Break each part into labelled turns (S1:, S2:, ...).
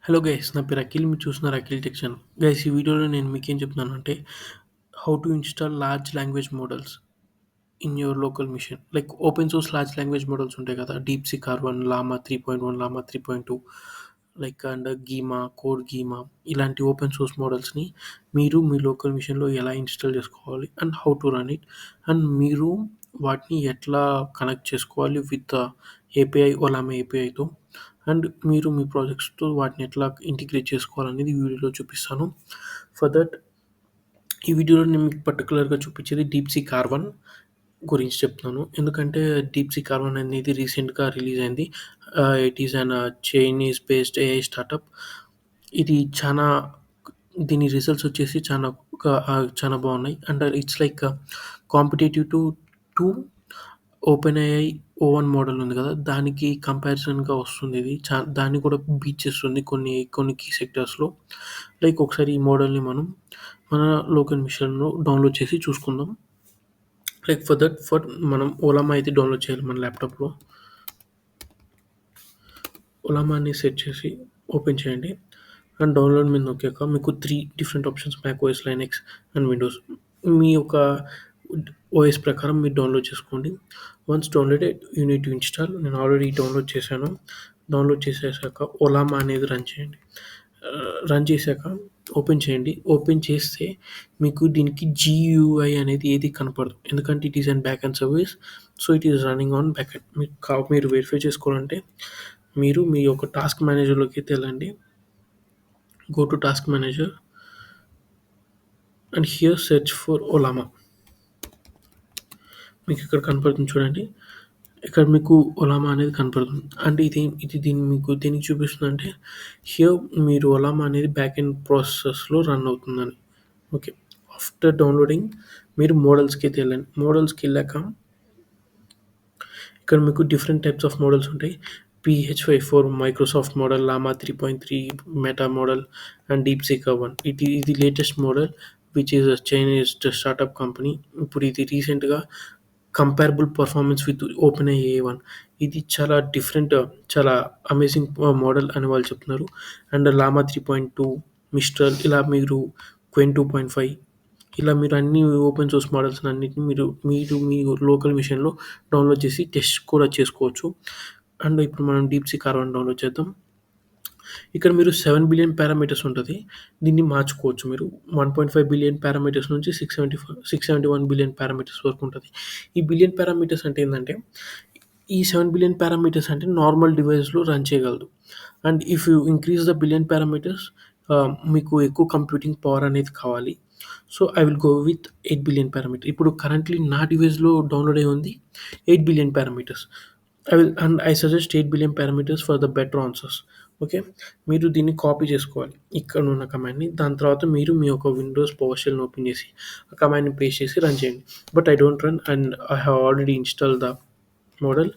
S1: Hello guys, నా పేరు అఖిల్. మీరు చూస్తున్నారు అఖిల్ టెక్ ఛానల్. గైస్, ఈ వీడియోలో నేను మీకేం చెప్తున్నానంటే how to install large language models in your local machine. Like open source large language models ఉంటాయి కదా! DeepSeek R1, llama 3.1, llama 3.2 like and Gemma, code Gemma ఇలాంటి ఓపెన్ సోర్స్ మోడల్స్‌ని మీరు మీ లోకల్ మిషన్‌లో ఎలా ఇన్‌స్టాల్ చేసుకోవాలి and how to run it, and మీరు వాటిని ఎట్లా కనెక్ట్ చేసుకోవాలి విత్ ఏపీఐ, ఓలామా ఏపీఐతో, అండ్ మీరు మీ ప్రాజెక్ట్స్‌తో వాటిని ఎట్లా ఇంటిగ్రేట్ చేసుకోవాలనేది ఈ వీడియోలో చూపిస్తాను. ఫర్ దట్ ఈ వీడియోలో నేను మీకు పర్టిక్యులర్‌గా చూపించేది డీప్‌సీక్ R1 గురించి చెప్తున్నాను. ఎందుకంటే డీప్‌సీక్ R1 అనేది రీసెంట్‌గా రిలీజ్ అయింది. It is an Chinese based AI startup. ఇది చానా దీని రిజల్ట్స్ వచ్చేసి చానా బాగున్నాయి. And it's like competitive to OpenAI o1 model ఉంది కదా! దానికి కంపారిజన్‌గా వస్తుంది ఇది. దాన్ని కూడా బీట్ చేస్తుంది కొన్ని కీ సెక్టార్స్‌లో. లైక్ ఒకసారి ఈ మోడల్‌ని మనం మన లోకల్ మిషన్‌లో డౌన్‌లోడ్ చేసి చూసుకుందాం. లైక్ ఫర్ మనం ఓలామా అయితే డౌన్‌లోడ్ చేయాలి మన ల్యాప్‌టాప్‌లో. ఓలామాని సెట్ చేసి ఓపెన్ చేయండి. అండ్ డౌన్‌లోడ్ మీద నొక్కాక మీకు 3 different options, macOS, Linux and Windows. మీ యొక్క ఓఎస్ ప్రకారం మీరు డౌన్‌లోడ్ చేసుకోండి. Once downloaded you need to install. నేను ఆల్రెడీ డౌన్‌లోడ్ చేశాను. డౌన్‌లోడ్ చేసేసాక ఓలామా అనేది రన్ చేయండి. రన్ చేశాక ఓపెన్ చేయండి. ఓపెన్ చేస్తే మీకు దీనికి జీయూఐ అనేది ఏది కనపడదు. ఎందుకంటే it is an back end service. So, it is running on back end. మీరు వెరిఫై చేసుకోవాలంటే మీరు మీ యొక్క టాస్క్ మేనేజర్‌లోకి వెళ్ళండి. Go to task manager and here search for Ollama. మీకు ఇక్కడ కనపడుతుంది చూడండి. ఇక్కడ మీకు ఓలామా అనేది కనపడుతుంది. అంటే ఇది మీకు దేనికి చూపిస్తుందంటే హియర్ మీరు ఓలామా అనేది బ్యాక్ ఎండ్ ప్రాసెసెస్‌లో రన్ అవుతుందని. ఓకే. ఆఫ్టర్ డౌన్‌లోడింగ్ మీరు మోడల్స్‌కైతే వెళ్ళండి. మోడల్స్‌కెళ్ళాక ఇక్కడ మీకు డిఫరెంట్ టైప్స్ ఆఫ్ మోడల్స్ ఉంటాయి. PH54 Microsoft model, llama 3.3 meta model and DeepSeek R1. ఇది latest model which is a Chinese startup company. ఇప్పుడు ఇది రీసెంట్‌గా comparable performance with open AI-1. ఇది చాలా డిఫరెంట్, చాలా అమేజింగ్ మోడల్ అని వాళ్ళు చెప్తున్నారు. అండ్ llama 3.2, మిస్ట్రల్, ఇలా మీరు క్వెన్ 2.5 ఇలా మీరు అన్ని ఓపెన్ సోర్స్ మోడల్స్ అన్నిటిని మీరు మీ లోకల్ మిషన్‌లో డౌన్‌లోడ్ చేసి టెస్ట్ కూడా చేసుకోవచ్చు. అండ్ ఇప్పుడు మనం డీప్‌సీక్ R1 డౌన్‌లోడ్ చేద్దాం. ఇక్కడ మీరు 7 బిలియన్ పారామీటర్స్ ఉంటది. దీన్ని మార్చుకోవచ్చు మీరు. 1.5 బిలియన్ పారామీటర్స్ నుంచి 671 బిలియన్ పారామీటర్స్ వరకు ఉంటది. ఈ బిలియన్ పారామీటర్స్ అంటే ఏందంటే, ఈ 7 బిలియన్ పారామీటర్స్ అంటే నార్మల్ డివైస్‌లో రన్ చేయగలదు. And if you increase the billion parameters, మీకు ఎక్కువ కంప్యూటింగ్ పవర్ అనేది కావాలి. So, I will go with 8 billion parameter. ఇప్పుడు కరెంట్‌లీ నా డివైస్‌లో డౌన్‌లోడ్ అయ్యి ఉంది 8 billion parameters. I suggest 8 billion parameters for the better answers. Okay. మీరు దీన్ని కాపీ చేసుకోవాలి ఇక్కడున్న కమాండ్‌ని. దాని తర్వాత మీరు మీ యొక్క విండోస్ పవర్ షెల్‌ని ఓపెన్ చేసి ఆ కమాండ్‌ని పేస్ట్ చేసి రన్ చేయండి. But I don't run and I have already installed the model.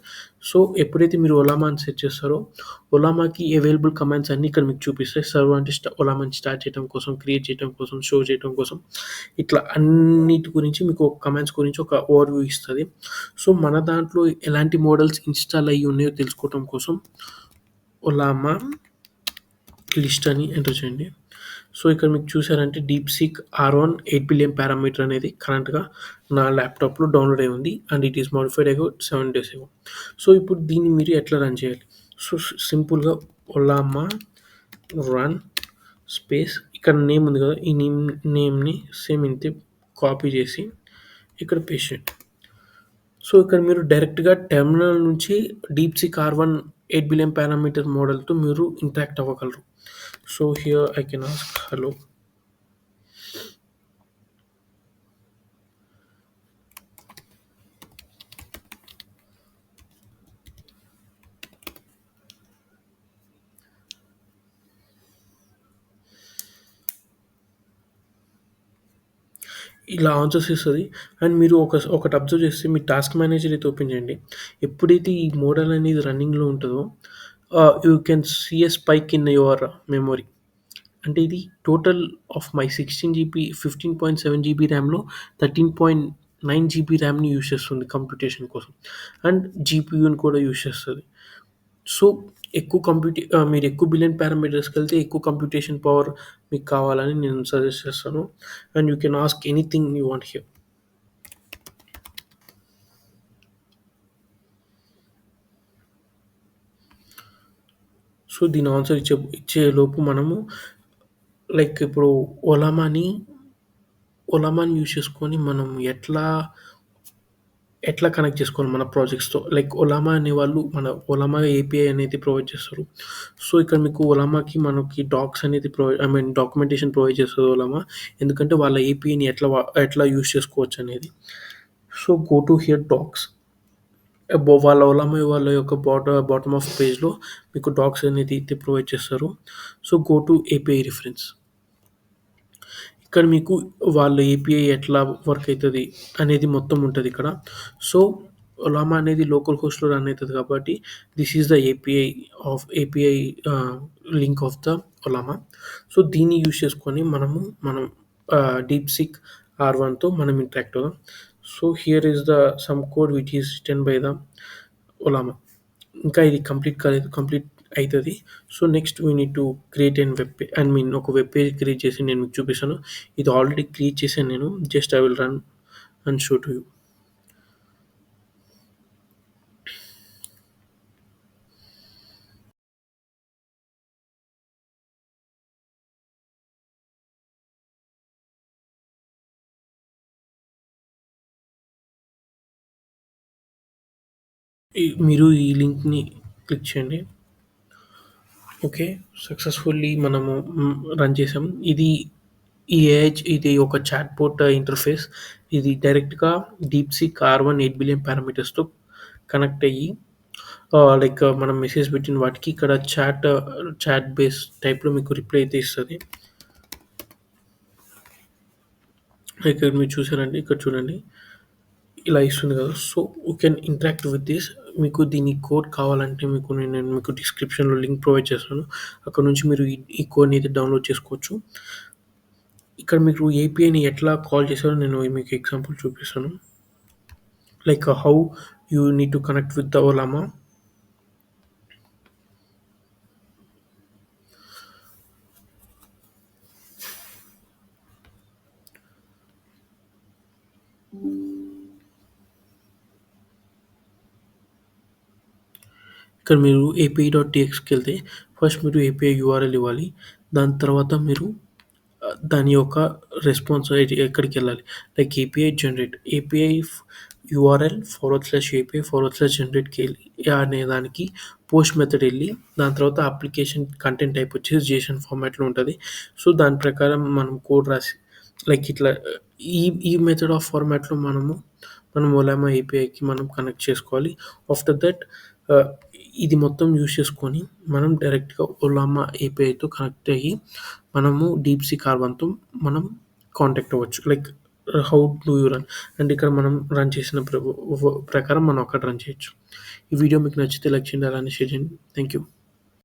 S1: So, ఎప్పుడైతే మీరు ఓలామా అని సెట్ చేస్తారో, ఓలామాకి అవైలబుల్ కమాండ్స్ అన్నీ ఇక్కడ మీకు చూపిస్తాయి. సర్వ్ అంటే ఓలామాని స్టార్ట్ చేయడం కోసం, క్రియేట్ చేయడం కోసం, షో చేయడం కోసం, ఇట్లా అన్నిటి గురించి మీకు కమాండ్స్ గురించి ఒక ఓవర్‌వ్యూ ఇస్తది. సో, మన దాంట్లో ఎలాంటి మోడల్స్ ఇన్‌స్టాల్ అయ్యి ఉన్నాయో తెలుసుకోవటం కోసం ఓలామా లిస్ట్ అని ఎంటర్ చేయండి. సో, ఇక్కడ మీకు చూసారంటే డీప్‌సీక్ R1 8 బిలియన్ పారామీటర్ అనేది కరెంట్‌గా నా ల్యాప్‌టాప్‌లో డౌన్‌లోడ్ అయ్యి ఉంది. అండ్ ఇట్ ఈస్ మోడిఫైడ్ అగో 7 డేస్ అగో. సో, ఇప్పుడు దీన్ని మీరు ఎట్లా రన్ చేయాలి? సో, సింపుల్‌గా ఓలామా రన్ స్పేస్ ఇక్కడ నేమ్ ఉంది కదా! ఈ నేమ్‌ని సేమ్ ఇంతే కాపీ చేసి ఇక్కడ పేస్ట్ చేయండి. సో, ఇక్కడ మీరు డైరెక్ట్‌గా టెర్మినల్ నుంచి డీప్‌సీక్ R1 8 బిలియన్ పారామీటర్ మోడల్‌తో మీరు ఇంటరాక్ట్ అవ్వగలరు. So, here I can ask hello. ఇలా ఆన్సర్స్ ఇస్తది. అండ్ మీరు ఒకటి అబ్జర్వ్ చేస్తే మీ టాస్క్ మేనేజర్ అయితే ఓపెన్ చేయండి. ఎప్పుడైతే ఈ మోడల్ అనేది రన్నింగ్‌లో ఉంటదో you can see a spike in your memory. అంటే ఇది total of my 16 GB 15.7 GB ర్యామ్‌లో 13.9 జీబీ ర్యామ్‌ని యూజ్ చేస్తుంది కంప్యూటేషన్ కోసం. అండ్ జీపీయూని కూడా యూజ్ చేస్తది. సో, మీరు ఎక్కువ బిలియన్ పారామీటర్స్‌కెళ్తే ఎక్కువ కంప్యూటేషన్ పవర్ మీకు కావాలని నేను సజెస్ట్ చేస్తాను. And you can ask anything you want hear. So, దీని ఆన్సర్ ఇచ్చేలోపు మనము ఇప్పుడు ఒలామాని యూజ్ చేసుకొని మనం ఎట్లా కనెక్ట్ చేసుకోవాలి మన ప్రాజెక్ట్స్‌తో. ఒలామా అనేవాళ్ళు ఒలామా ఏపీఐ అనేది ప్రొవైడ్ చేస్తారు. సో, ఇక్కడ మీకు ఒలామాకి మనకి డాక్స్ అనేది డాక్యుమెంటేషన్ ప్రొవైడ్ చేస్తది ఒలామా. ఎందుకంటే వాళ్ళ ఏపీఐని ఎట్లా యూజ్ చేసుకోవచ్చనేది. So, go to here docs. వాళ్ళ ఒలామా వాళ్ళ యొక్క బాటమ్ ఆఫ్ పేజ్‌లో మీకు డాక్స్ అనేది అయితే ప్రొవైడ్ చేస్తారు. So, go to API reference. ఇక్కడ మీకు వాళ్ళ ఏపీఐ ఎట్లా వర్క్ అయితది అనేది మొత్తం ఉంటదిక్కడ. సో, ఒలామా అనేది లోకల్ హోస్ట్‌లో రన్ అయితది కాబట్టి this is the API link of the Ollama. So, దీన్ని యూజ్ చేసుకొని మనం డీప్‌సీక్ R1తో మనం ఇంటరాక్ట్ అవుదాం. So, here is some code which is written by the Ollama. ఇంకా ఇది కంప్లీట్ కాలేదు. కంప్లీట్ అయితది. So, next we need to create ఒక వెబ్ పేజ్ క్రియేట్ చేసి నేను మీకు చూపిస్తాను. ఇది ఆల్రెడీ క్రియేట్ చేశాను నేను. Just I will run and show to you. మీరు ఈ లింక్‌ని క్లిక్ చేయండి. ఓకే. సక్సెస్‌ఫుల్లీ మనము రన్ చేసాం. ఇది ఒక చాట్‌బోట్ ఇంటర్ఫేస్. ఇది డైరెక్ట్‌గా డీప్‌సీక్ R1 8 బిలియన్ పారామీటర్స్‌తో కనెక్ట్ అయ్యి మనం మెసేజ్ పెట్టిన వాటికి ఇక్కడ చాట్ బేస్ టైప్‌లో మీకు రిప్లై అయితే ఇస్తది. ఇక్కడ మీరు చూసారండి. ఇక్కడ చూడండి. ఇలా ఇస్తుంది కదా! So, you can interact with this. మీకు దీని కోడ్ కావాలంటే నేను మీకు డిస్క్రిప్షన్‌లో లింక్ ప్రొవైడ్ చేస్తాను. అక్కడ నుంచి మీరు ఈ కోడ్‌ని అయితే డౌన్‌లోడ్ చేసుకోవచ్చు. ఇక్కడ మీరు ఏపీఐని ఎట్లా కాల్ చేశారో నేను మీకు ఎగ్జాంపుల్ చూపిస్తాను. How you need to connect with the Ollama. ఇక్కడ మీరు API.txtకెళ్తే ఫస్ట్ మీరు ఏపీఐ యూఆర్ఎల్ ఇవ్వాలి. దాని తర్వాత మీరు దాని యొక్క రెస్పాన్స్ ఎక్కడికెళ్ళాలి. ఏపీఐ జనరేట్ ఏపీఐ URL/API/generate అనే దానికి పోస్ట్ మెథడ్ ఎళ్లి దాని తర్వాత అప్లికేషన్ కంటెంట్ టైప్ వచ్చేసి జేసన్ ఫార్మాట్‌లో ఉంటది. సో, దాని ప్రకారం మనం కోడ్ రాసి ఇట్లా ఈ మెథడ్ ఆఫ్ ఫార్మాట్‌లో మనం ఒలామా ఏపీఐకి మనం కనెక్ట్ చేసుకోవాలి. ఆఫ్టర్ దట్ ఆహ్, ఇది మొత్తం యూజ్ చేసుకొని మనం డైరెక్ట్‌గా ఒలామా ఏపీఐతో కనెక్ట్ అయ్యి మనము డీప్‌సీక్ R1తో మనం కాంటాక్ట్ అవ్వచ్చు. How do you run and ఇక్కడ మనం రన్ చేసిన ప్రకారం మనం అక్కడ రన్ చేయొచ్చు. ఈ వీడియో మీకు నచ్చితే లైక్ చేయండి. అలానే షేర్ చేయండి. Thank you.